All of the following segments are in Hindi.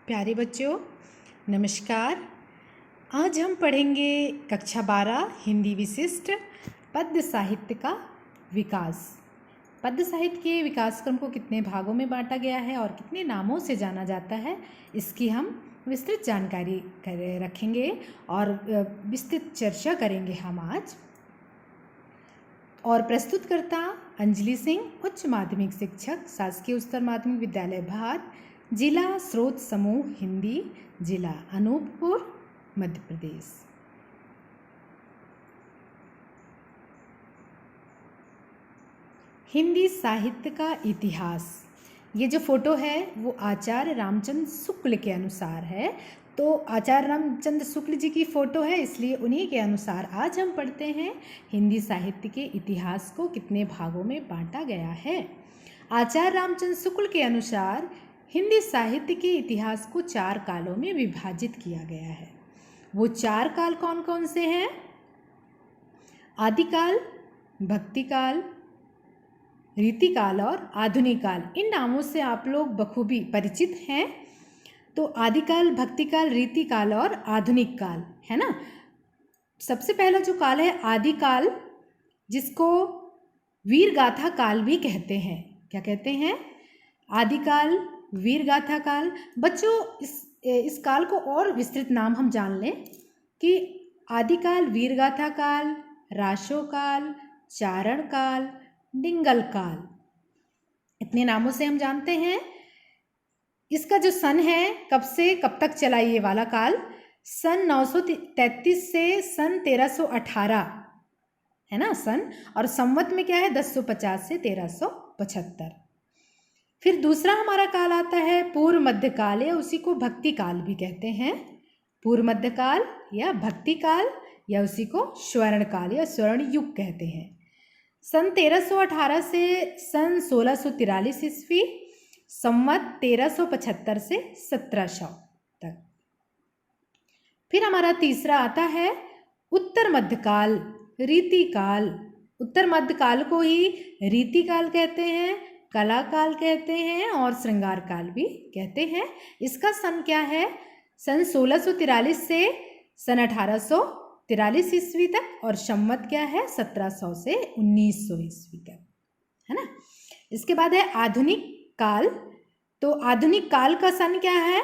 प्यारे बच्चों, नमस्कार। आज हम पढ़ेंगे कक्षा 12 हिंदी विशिष्ट पद्य साहित्य का विकास। पद्य साहित्य के विकास क्रम को कितने भागों में बांटा गया है और कितने नामों से जाना जाता है, इसकी हम विस्तृत जानकारी रखेंगे और विस्तृत चर्चा करेंगे हम आज। और प्रस्तुतकर्ता अंजलि सिंह, उच्च माध्यमिक शिक्षक, शासकीय उच्चतर माध्यमिक विद्यालय भाट, जिला स्रोत समूह हिंदी, जिला अनूपपुर, मध्य प्रदेश। हिंदी साहित्य का इतिहास। ये जो फोटो है वो आचार्य रामचंद्र शुक्ल के अनुसार है। तो आचार्य रामचंद्र शुक्ल जी की फ़ोटो है, इसलिए उन्हीं के अनुसार आज हम पढ़ते हैं हिंदी साहित्य के इतिहास को कितने भागों में बांटा गया है। आचार्य रामचंद्र शुक्ल के अनुसार हिंदी साहित्य के इतिहास को 4 कालों में विभाजित किया गया है। वो 4 काल कौन कौन से हैं? आदिकाल, भक्तिकाल, रीतिकाल और आधुनिक काल। इन नामों से आप लोग बखूबी परिचित हैं। तो आदिकाल, भक्तिकाल, रीतिकाल और आधुनिक काल, है ना। सबसे पहला जो काल है आदिकाल, जिसको वीरगाथा काल भी कहते हैं। क्या कहते हैं? आदिकाल, वीरगाथा काल। बच्चों, इस काल को और विस्तृत नाम हम जान लें कि आदिकाल, वीरगाथा काल, राशो काल, चारण काल, डिंगल काल, इतने नामों से हम जानते हैं। इसका जो सन है, कब से कब तक चला ये वाला काल? सन 933 से सन 1318, है ना सन। और संवत में क्या है? 1050 से 1375। फिर दूसरा हमारा काल आता है पूर्व मध्य काल, या उसी को भक्ति काल भी कहते हैं। पूर्व मध्य काल या भक्ति काल, या उसी को स्वर्ण काल या स्वर्ण युग कहते हैं। सन 1318 से सन 1643 ईस्वी, संवत 1375 से 1700 तक। फिर हमारा तीसरा आता है उत्तर मध्यकाल, रीतिकाल। उत्तर मध्यकाल को ही रीतिकाल कहते हैं, कला काल कहते हैं और श्रृंगार काल भी कहते हैं। इसका सन क्या है? सन 1643 से सन 1843 ईस्वी तक, और संवत क्या है? 1700 से 1900 ईस्वी तक, है ना। इसके बाद है आधुनिक काल। तो आधुनिक काल का सन क्या है?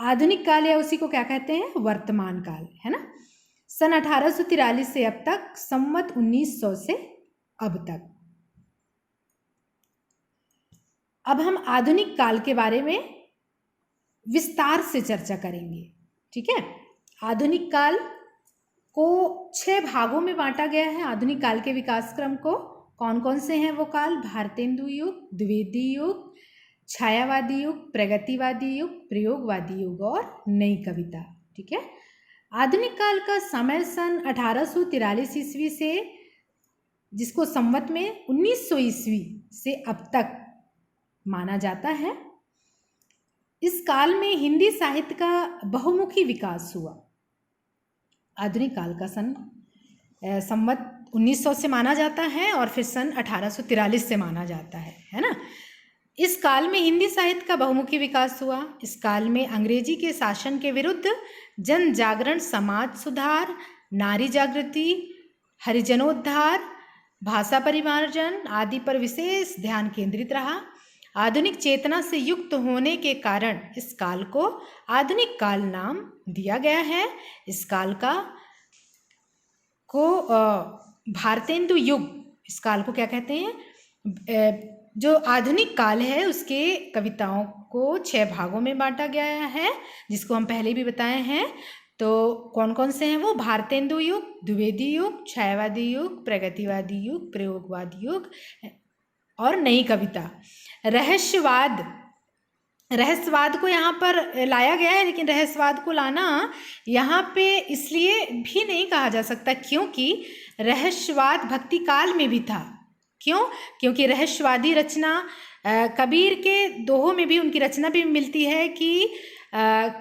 आधुनिक काल या उसी को क्या कहते हैं? वर्तमान काल, है ना। सन 1843 से अब तक, संवत 1900 से अब तक। अब हम आधुनिक काल के बारे में विस्तार से चर्चा करेंगे, ठीक है। आधुनिक काल को 6 भागों में बांटा गया है। आधुनिक काल के विकास क्रम को कौन कौन से हैं वो काल? भारतेंदु युग, द्विवेदी युग, छायावादी युग, प्रगतिवादी युग, प्रयोगवादी युग और नई कविता, ठीक है। आधुनिक काल का समय सन 1843 ईस्वी से, जिसको संवत में 1900 ईस्वी से अब तक माना जाता है। इस काल में हिंदी साहित्य का बहुमुखी विकास हुआ। आधुनिक काल का सन संवत 1900 से माना जाता है और फिर सन 1843 से माना जाता है ना। इस काल में हिंदी साहित्य का बहुमुखी विकास हुआ। इस काल में अंग्रेजी के शासन के विरुद्ध जन जागरण, समाज सुधार, नारी जागृति, हरिजनोद्धार, भाषा परिमार्जन आदि पर विशेष ध्यान केंद्रित रहा। आधुनिक चेतना से युक्त होने के कारण इस काल को आधुनिक काल नाम दिया गया है। इस काल को भारतेंदु युग, इस काल को क्या कहते हैं? जो आधुनिक काल है उसके कविताओं को 6 भागों में बांटा गया है, जिसको हम पहले भी बताए हैं। तो कौन कौन से हैं वो? भारतेंदु युग, द्विवेदी युग, छायावादी युग, प्रगतिवादी युग, प्रयोगवादी युग और नई कविता। रहस्यवाद को यहाँ पर लाया गया है, लेकिन रहस्यवाद को लाना यहाँ पे इसलिए भी नहीं कहा जा सकता क्योंकि रहस्यवाद भक्ति काल में भी था। क्यों? क्योंकि रहस्यवादी रचना कबीर के दोहों में भी उनकी रचना भी मिलती है कि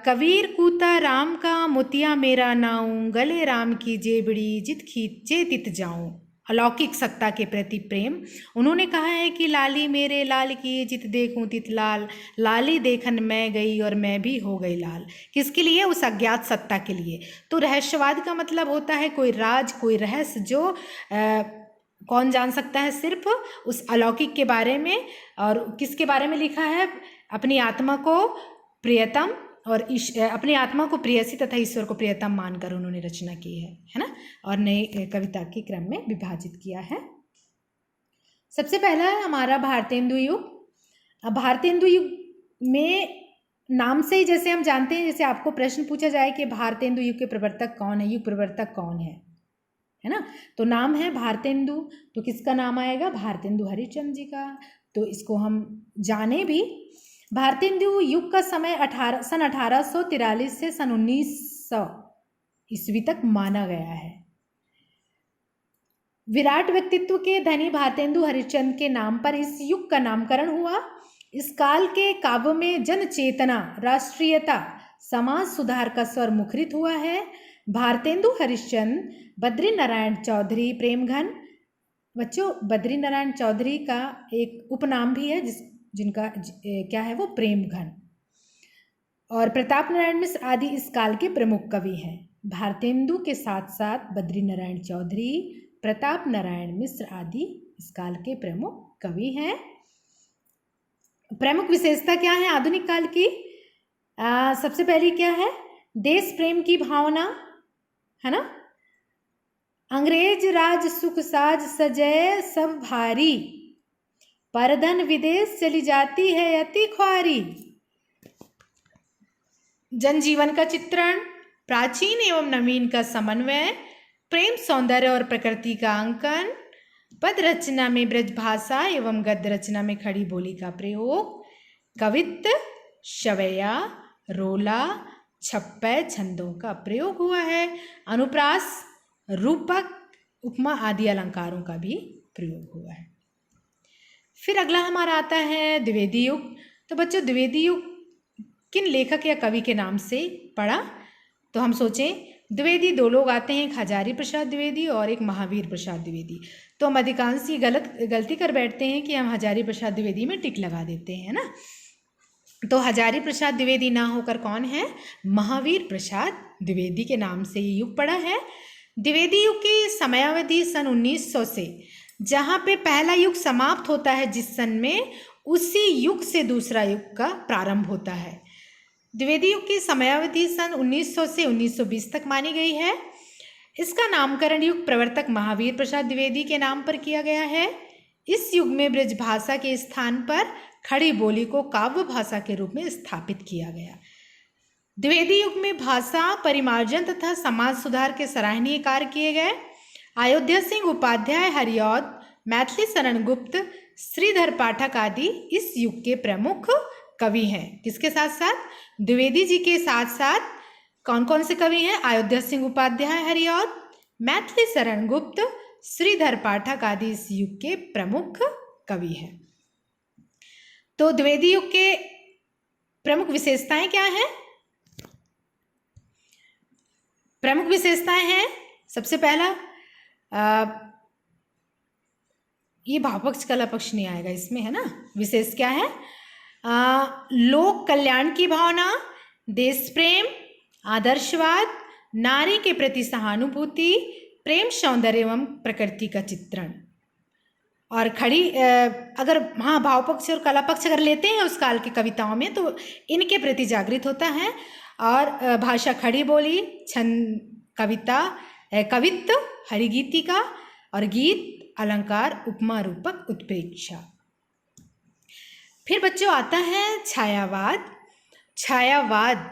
कबीर कूता राम का मोतिया मेरा नाऊं, गले राम की जेबड़ी जित खींचे तित जाऊं। अलौकिक सत्ता के प्रति प्रेम। उन्होंने कहा है कि लाली मेरे लाल की जित देखूं तित लाल, लाली देखन मैं गई और मैं भी हो गई लाल। किसके लिए? उस अज्ञात सत्ता के लिए। तो रहस्यवाद का मतलब होता है कोई राज, कोई रहस्य जो कौन जान सकता है? सिर्फ उस अलौकिक के बारे में। और किसके बारे में लिखा है? अपनी आत्मा को प्रियतम और अपनी आत्मा को प्रेयसी तथा ईश्वर को प्रियतम मानकर उन्होंने रचना की है ना। और नए कविता के क्रम में विभाजित किया है। सबसे पहला है हमारा भारतेंदु युग। अब भारतेंदु युग में नाम से ही जैसे हम जानते हैं, जैसे आपको प्रश्न पूछा जाए कि भारतेंदु युग के प्रवर्तक कौन है, युग प्रवर्तक कौन है ना, तो नाम है भारतेंदु। तो किसका नाम आएगा? भारतेंदु हरिश्चंद्र जी का। तो इसको हम जाने भी। भारतेंदु युग का समय सन 1843 से सन 1900 ईस्वी तक माना गया है। विराट व्यक्तित्व के धनी भारतेंदु हरिश्चंद्र के नाम पर इस युग का नामकरण हुआ। इस काल के काव्य में जन चेतना, राष्ट्रीयता, समाज सुधार का स्वर मुखरित हुआ है। भारतेंदु हरिश्चंद्र बद्री नारायण चौधरी प्रेमघन, बच्चों बद्री नारायण चौधरी का एक उपनाम भी है जिनका क्या है वो प्रेमघन, और प्रताप नारायण मिश्र आदि इस काल के प्रमुख कवि हैं। भारतेंदु के साथ साथ बद्री नारायण चौधरी, प्रताप नारायण मिश्र आदि इस काल के प्रमुख कवि हैं। प्रमुख विशेषता क्या है आधुनिक काल की? सबसे पहली क्या है? देश प्रेम की भावना, है ना। अंग्रेज राज सुख साज सजय सब भारी, परधन विदेश चली जाती है अति ख्वारी। जनजीवन का चित्रण, प्राचीन एवं नवीन का समन्वय, प्रेम सौंदर्य और प्रकृति का अंकन, पद रचना में ब्रज भाषा एवं गद्य रचना में खड़ी बोली का प्रयोग, कवित्त, शवैया, रोला, छप्पय छंदों का प्रयोग हुआ है। अनुप्रास, रूपक, उपमा आदि अलंकारों का भी प्रयोग हुआ है। फिर अगला हमारा आता है द्विवेदी युग। तो बच्चों द्विवेदी युग किन लेखक या कवि के नाम से पढ़ा? तो हम सोचें द्विवेदी दो लोग आते हैं, एक हजारी प्रसाद द्विवेदी और एक महावीर प्रसाद द्विवेदी। तो हम अधिकांश ये गलती कर बैठते हैं कि हम हजारी प्रसाद द्विवेदी में टिक लगा देते हैं ना। तो हजारी प्रसाद द्विवेदी ना होकर कौन है? महावीर प्रसाद द्विवेदी के नाम से ये युग पड़ा है। द्विवेदी युग की समयावधि सन 1900 से, जहाँ पे पहला युग समाप्त होता है जिस सन में, उसी युग से दूसरा युग का प्रारंभ होता है। द्विवेदी युग की समयावधि सन 1900 से 1920 तक मानी गई है। इसका नामकरण युग प्रवर्तक महावीर प्रसाद द्विवेदी के नाम पर किया गया है। इस युग में ब्रज भाषा के स्थान पर खड़ी बोली को काव्य भाषा के रूप में स्थापित किया गया। द्विवेदी युग में भाषा परिमार्जन तथा समाज सुधार के सराहनीय कार्य किए गए। अयोध्या सिंह उपाध्याय हरिऔध, मैथिली शरण गुप्त, श्रीधर पाठक आदि इस युग के प्रमुख कवि हैं। किसके साथ साथ? द्विवेदी जी के साथ साथ कौन कौन से कवि हैं? अयोध्या सिंह उपाध्याय हरिऔध, मैथिली शरण गुप्त, श्रीधर पाठक आदि इस युग के प्रमुख कवि हैं। तो द्विवेदी युग के प्रमुख विशेषताएं क्या हैं? प्रमुख विशेषताएं हैं, सबसे पहला ये भावपक्ष कला पक्ष नहीं आएगा इसमें, है ना। विशेष क्या है? लोक कल्याण की भावना, देश प्रेम, आदर्शवाद, नारी के प्रति सहानुभूति, प्रेम सौंदर्य एवं प्रकृति का चित्रण। और खड़ी अगर हाँ भावपक्ष और कला पक्ष अगर लेते हैं उस काल की कविताओं में, तो इनके प्रति जागृत होता है। और भाषा खड़ी बोली, छंद, कविता, कवित्व, हरिगीतिका और गीत, अलंकार, उपमा, रूपक, उत्प्रेक्षा। फिर बच्चों आता है छायावाद। छायावाद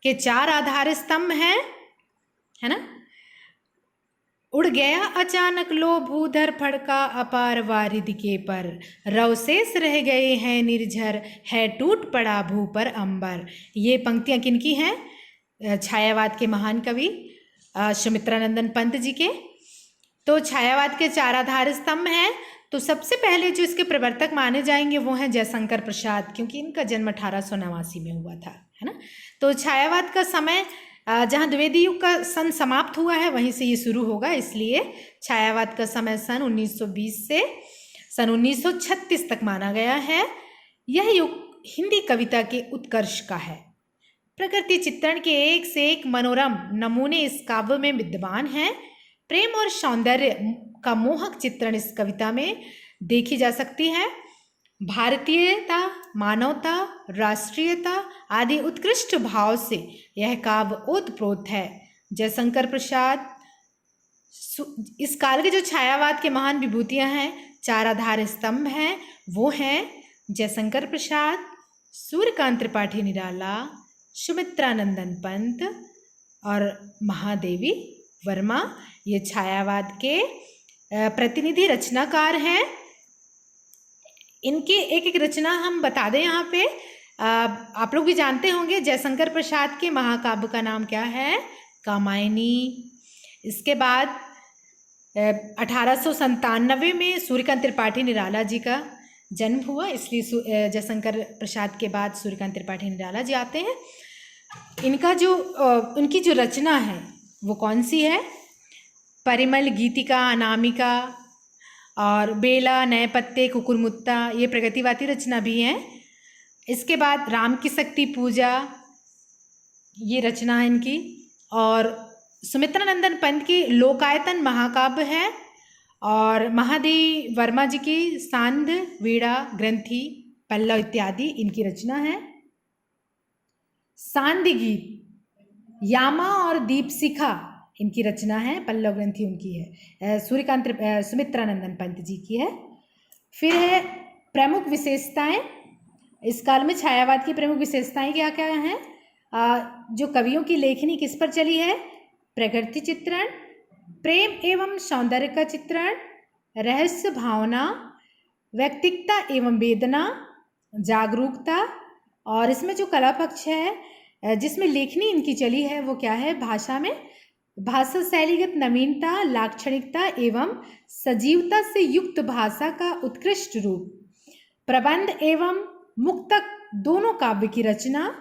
के 4 आधार स्तंभ हैं, है ना। उड़ गया अचानक लो भूधर, फड़का अपार वारिधि के पर, रवशेष रह गए हैं निर्झर, है टूट पड़ा भू पर अंबर। ये पंक्तियां किनकी हैं? छायावाद के महान कवि सुमित्रानंदन पंत जी के। तो छायावाद के 4 आधार स्तंभ हैं। तो सबसे पहले जो इसके प्रवर्तक माने जाएंगे वो हैं जयशंकर प्रसाद, क्योंकि इनका जन्म 1889 में हुआ था, है ना। तो छायावाद का समय जहाँ द्विवेदी युग का सन समाप्त हुआ है वहीं से ये शुरू होगा, इसलिए छायावाद का समय सन 1920 से सन 1936 तक माना गया है। यह युग हिंदी कविता के उत्कर्ष का है। प्रकृति चित्रण के एक से एक मनोरम नमूने इस काव्य में विद्यमान हैं। प्रेम और सौंदर्य का मोहक चित्रण इस कविता में देखी जा सकती है। भारतीयता, मानवता, राष्ट्रीयता आदि उत्कृष्ट भाव से यह काव्य ओतप्रोत है। जयशंकर प्रसाद, इस काल के जो छायावाद के महान विभूतियां हैं, चार आधार स्तंभ हैं, वो हैं जयशंकर प्रसाद, सूर्यकांत त्रिपाठी निराला, सुमित्रानंदन पंत और महादेवी वर्मा। ये छायावाद के प्रतिनिधि रचनाकार हैं। इनकी एक एक रचना हम बता दें यहाँ पे। आप लोग भी जानते होंगे जयशंकर प्रसाद के महाकाव्य का नाम क्या है? कामायनी। इसके बाद 1897 में सूर्यकांत त्रिपाठी निराला जी का जन्म हुआ, इसलिए जयशंकर प्रसाद के बाद सूर्यकांत त्रिपाठी निराला जी आते हैं। उनकी जो रचना है वो कौन सी है? परिमल, गीतिका, अनामिका और बेला, नए पत्ते, कुकुरमुत्ता, ये प्रगतिवादी रचना भी हैं। इसके बाद राम की शक्ति पूजा, ये रचना है इनकी। और सुमित्रानंदन पंत की लोकायतन महाकाव्य है। और महादेवी वर्मा जी की सांद, वीणा, ग्रंथि, पल्लव इत्यादि इनकी रचना है। सांद गीत, यामा और दीपशिखा इनकी रचना है। पल्लव ग्रंथि उनकी है, सुमित्रानंदन पंत जी की है। फिर है प्रमुख विशेषताएं। इस काल में छायावाद की प्रमुख विशेषताएं क्या क्या हैं? जो कवियों की लेखनी किस पर चली है? प्रकृति चित्रण, प्रेम एवं सौंदर्य का चित्रण, रहस्य भावना, व्यक्तिकता एवं वेदना, जागरूकता। और इसमें जो कला पक्ष है जिसमें लेखनी इनकी चली है वो क्या है? भाषा में भाषा शैलीगत नवीनता, लाक्षणिकता एवं सजीवता से युक्त भाषा का उत्कृष्ट रूप, प्रबंध एवं मुक्तक दोनों काव्य की रचना,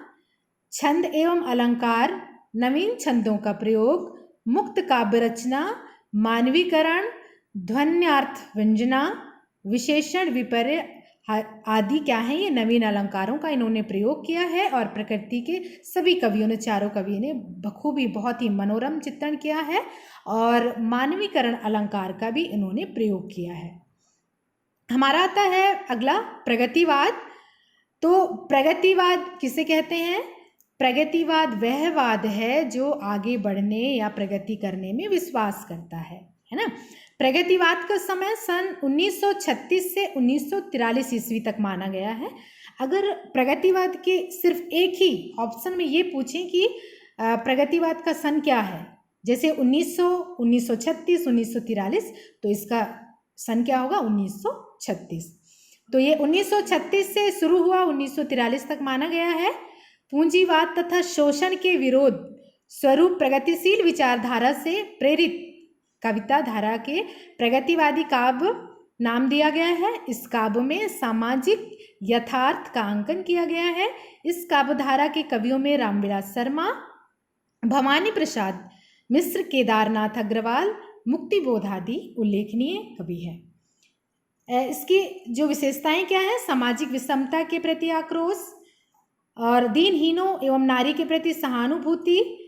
छंद एवं अलंकार, नवीन छंदों का प्रयोग, मुक्त काव्य रचना, मानवीकरण, ध्वन्यार्थ व्यंजना, विशेषण, विपर्य आदि क्या है? ये नवीन अलंकारों का इन्होंने प्रयोग किया है। और प्रकृति के सभी कवियों ने, चारों कवियों ने बखूबी बहुत ही मनोरम चित्रण किया है। और मानवीकरण अलंकार का भी इन्होंने प्रयोग किया है। हमारा आता है अगला प्रगतिवाद। तो प्रगतिवाद किसे कहते हैं? प्रगतिवाद वह वाद है जो आगे बढ़ने या प्रगति करने में विश्वास करता है ना। प्रगतिवाद का समय सन 1936 से 1943 ईस्वी तक माना गया है। अगर प्रगतिवाद के सिर्फ एक ही ऑप्शन में ये पूछें कि प्रगतिवाद का सन क्या है, जैसे 1900, 1936, 1943, तो इसका सन क्या होगा? 1936। तो ये 1936 से शुरू हुआ, 1943 तक माना गया है। पूंजीवाद तथा शोषण के विरोध स्वरूप प्रगतिशील विचारधारा से प्रेरित कविता धारा के प्रगतिवादी काव्य नाम दिया गया है। इस काव्य में सामाजिक यथार्थ का अंकन किया गया है। इस काव्य धारा के कवियों में रामविलास शर्मा, भवानी प्रसाद मिश्र, केदारनाथ अग्रवाल, मुक्तिबोध आदि उल्लेखनीय कवि हैं। इसकी जो विशेषताएं क्या है? सामाजिक विषमता के प्रति आक्रोश और दीनहीनों एवं नारी के प्रति सहानुभूति,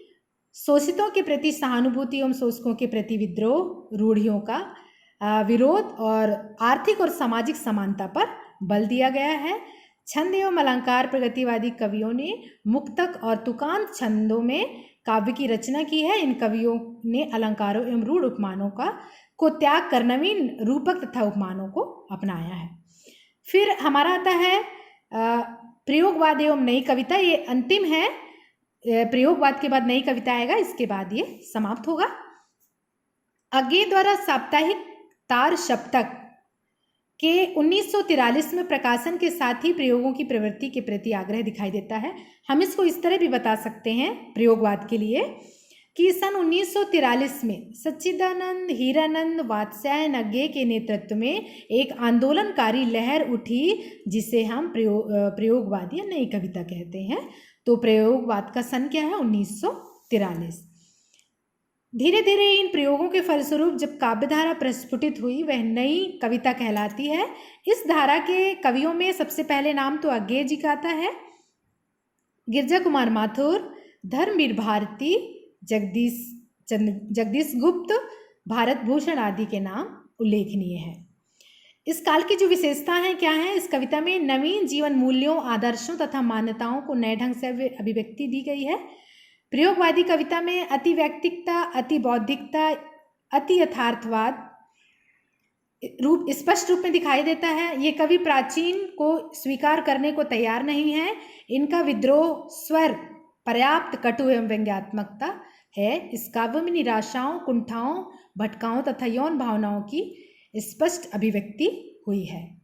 शोषितों के प्रति सहानुभूति एवं शोषकों के प्रति विद्रोह, रूढ़ियों का विरोध और आर्थिक और सामाजिक समानता पर बल दिया गया है। छंद एवं अलंकार प्रगतिवादी कवियों ने मुक्तक और तुकांत छंदों में काव्य की रचना की है। इन कवियों ने अलंकारों एवं रूढ़ उपमानों को त्याग कर नवीन रूपक तथा उपमानों को अपनाया है। फिर हमारा आता है प्रयोगवाद एवं नई कविता। ये अंतिम है। प्रयोगवाद के बाद नई कविता आएगा, इसके बाद ये समाप्त होगा। अज्ञे द्वारा साप्ताहिक तार सप्तक के 1943 में प्रकाशन के साथ ही प्रयोगों की प्रवृत्ति के प्रति आग्रह दिखाई देता है। हम इसको इस तरह भी बता सकते हैं प्रयोगवाद के लिए कि सन 1943 में सच्चिदानंद, हीरानंद, वात्स्यायन अज्ञे के नेतृत्व में एक आंदोलनकारी लहर उठी जिसे हम प्रयोगवाद या नई कविता कहते हैं। तो प्रयोगवाद का सन क्या है? 1943। 43। धीरे धीरे इन प्रयोगों के फलस्वरूप जब काव्यधारा प्रस्फुटित हुई वह नई कविता कहलाती है। इस धारा के कवियों में सबसे पहले नाम तो अज्ञेय जी का आता है। गिरजा कुमार माथुर, धर्मवीर भारती, जगदीश गुप्त, भारत भूषण आदि के नाम उल्लेखनीय है। इस काल की जो विशेषता है क्या है, इस कविता में नवीन जीवन मूल्यों, आदर्शों तथा मान्यताओं को नए ढंग से अभिव्यक्ति दी गई है। प्रयोगवादी कविता में अति वैयक्तिकता, अति बौद्धिकता, अति यथार्थवाद रूप स्पष्ट रूप में दिखाई देता है। ये कवि प्राचीन को स्वीकार करने को तैयार नहीं है। इनका विद्रोह स्वर पर्याप्त कटु एवं व्यंग्यात्मकता है। इस काव्य में निराशाओं, कुंठाओं, भटकाओं तथा यौन भावनाओं की स्पष्ट अभिव्यक्ति हुई है।